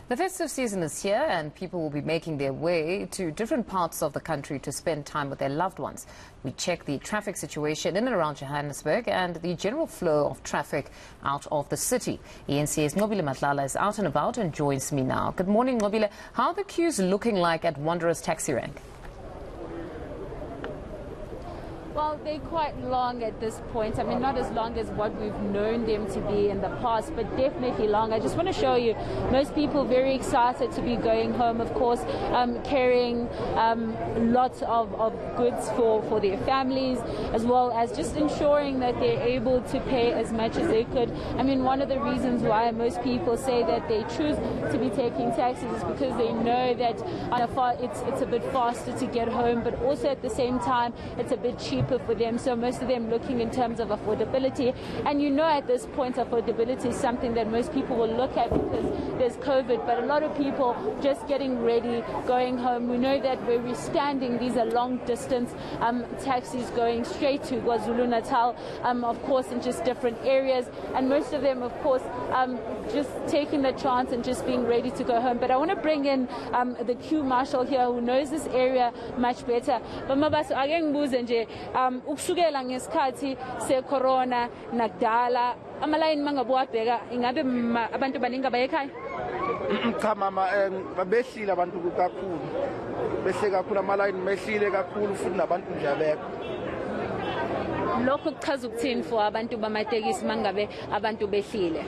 The festive season is here and people will be making their way to different parts of the country to spend time with their loved ones. We check the traffic situation in and around Johannesburg and the general flow of traffic out of the city. eNCA's Nqobile Madlala is out and about and joins me now. Good morning, Nqobile. How are the queues looking like at Wanderers Taxi Rank? Well, they're quite long at this point. I mean, not as long as what we've known them to be in the past, but definitely long. I just want to show you, most people very excited to be going home, of course, carrying lots of goods for their families, as well as just ensuring that they're able to pay as much as they could. I mean, one of the reasons why most people say that they choose to be taking taxis is because they know that it's a bit faster to get home, but also at the same time, it's a bit cheaper for them. So most of them looking in terms of affordability, and you know at this point affordability is something that most people will look at because there's COVID, but a lot of people just getting ready, going home. We know that where we're standing, these are long distance taxis going straight to KwaZulu-Natal, of course, in just different areas, and most of them, of course, just taking the chance and just being ready to go home. But I want to bring in the queue marshal here who knows this area much better. Ukusukela ngesikhathi secorona nakudala amalayini mangabuwabheka ingabe abantu baningi abayekhaya. Cha mama, behlile abantu kakhulu, behle kakhulu amalayini mehlile kakhulu futhi nabantu nje abekho. Lokho kuchaza ukuthini for abantu bamatekisi mangabe abantu behlile?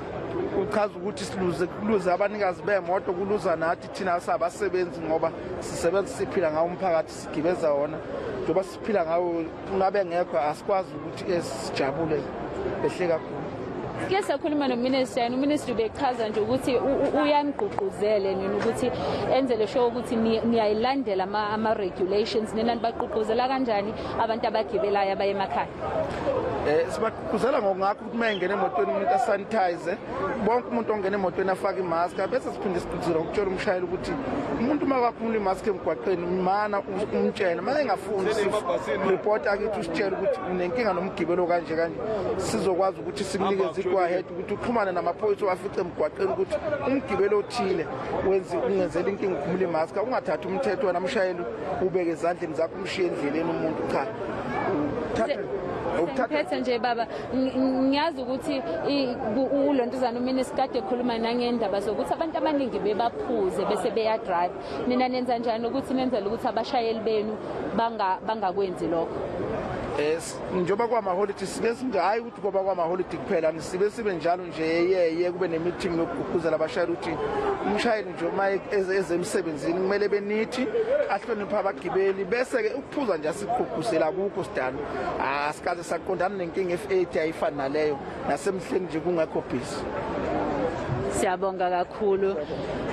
Kuchaza ukuthi siluze abanikazi bemoto, kuluza nathi thina sabasebenzi ngoba sisebenza siphila ngawo umphakathi sigibeza wona. Njoba siphila ngawo ngabe ngekho asikwazi ukuthi sijabule behle kakhulu. Ke sakhuluma nominister and uminister bechaza nje ukuthi uyamgqugquzele nina ukuthi enzele sure ukuthi niyayilandela ama regulations, nina nibagqugquzela kanjani abantu abagibelayo abaye emakhaya? Sibagqugquzela ngakho ukuthi mayengena emotweni umuntu asanitize, bonke umuntu ongena emotweni afake imask, bese siphinde sigqugquzela ukutshela umshayeli ukuthi umuntu makaphumula imask emgwaqeni mana umtshela, mase engafuni report akithi usitshela ukuthi unenkinga nomgibelo kanje kanje, sizokwazi ukuthi sikunikeze ahead ukuthi uxhumane namaphoyisa owafice emgwaqeni ukuthi umgibelo othile ungenzela inkinga uphumula imask, ungathatha umthetho namshayeli ubeke ezandleni zakho umshiye endleleni umuntu cha. Ngiphethe nje baba, ngiyazi ukuthi ulontuzana uminister kade ekhuluma nangendaba zokuthi abantu abaningi bebaphuze bese beya drive. Nina nenza kanjani ukuthi nenzele ukuthi abashayeli benu bangakwenzi lokho? Njoba kwama holidays singesinje hayi ukuthi ngoba kwama holiday kuphela sibe njalo nje yeye kube ne meeting yokugqugquzela abashayeli ukuthi umshayeli nje uma ezemsebenzini kumele benithi ahlonipha abagibeli, bese ke ukuphuza nje asigqugquzela kukho sidana asikaze saqondana nenkinga F8 ayifana naleyo nasemhleni nje kungekho busy. Siyabonga kakhulu.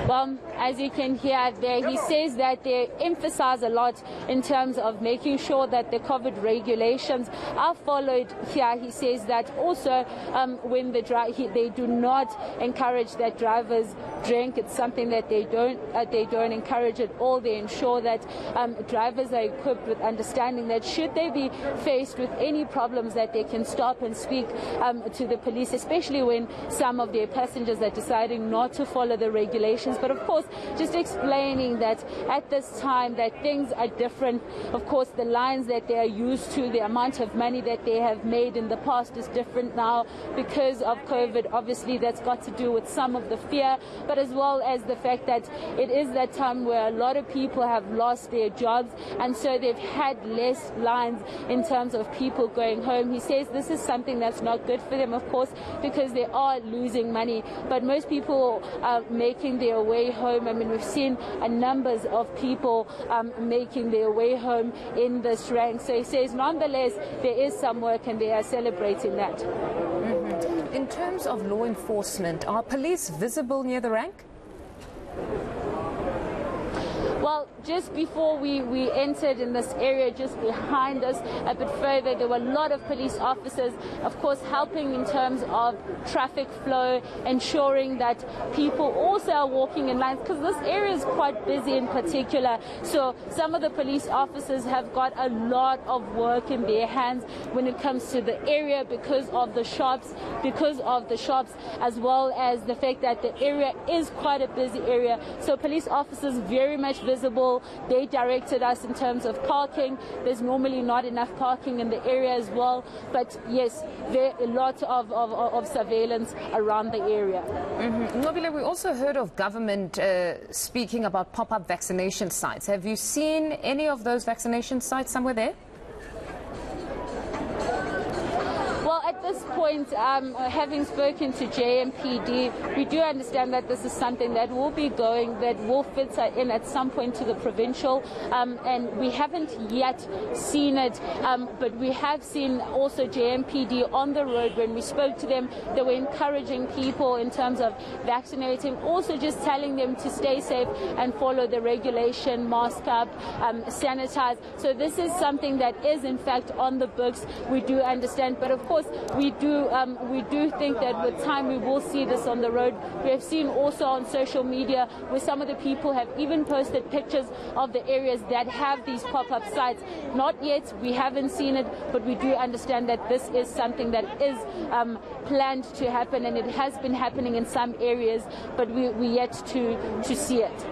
Well, as you can hear there, he says that they emphasize a lot in terms of making sure that the COVID regulations are followed here. He says that also when they do not encourage that drivers drink. It's something that they don't encourage at all. They ensure that drivers are equipped with understanding that should they be faced with any problems that they can stop and speak to the police, especially when some of their passengers are deciding not to follow the regulations. But of course, just explaining that at this time that things are different. Of course, the lines that they are used to, the amount of money that they have made in the past is different now because of COVID. Obviously, that's got to do with some of the fear, but as well as the fact that it is that time where a lot of people have lost their jobs, and so they've had less lines in terms of people going home. He says this is something that's not good for them, of course, because they are losing money, but most people are making their way home. I mean, we've seen numbers of people making their way home in this rank. So he says, nonetheless, there is some work and they are celebrating that. In terms of law enforcement, are police visible near the rank? Well, just before we entered in this area, just behind us, a bit further, there were a lot of police officers, of course, helping in terms of traffic flow, ensuring that people also are walking in lines, because this area is quite busy in particular. So some of the police officers have got a lot of work in their hands when it comes to the area because of the shops, as well as the fact that the area is quite a busy area. So police officers very much visible. They directed us in terms of parking. There's normally not enough parking in the area as well. But yes, there are a lot of surveillance around the area. Nqobile, we also heard of government speaking about pop-up vaccination sites. Have you seen any of those vaccination sites somewhere there? Well, at this point, having spoken to JMPD, we do understand that this is something that will be going, that will fit in at some point to the provincial, and we haven't yet seen it, but we have seen also JMPD on the road. When we spoke to them, they were encouraging people in terms of vaccinating, also just telling them to stay safe and follow the regulation, mask up, sanitize. So this is something that is in fact on the books. We do understand, but of course, we do think that with time we will see this on the road. We have seen also on social media where some of the people have even posted pictures of the areas that have these pop-up sites. Not yet, we haven't seen it, but we do understand that this is something that is planned to happen, and it has been happening in some areas, but we're yet to see it.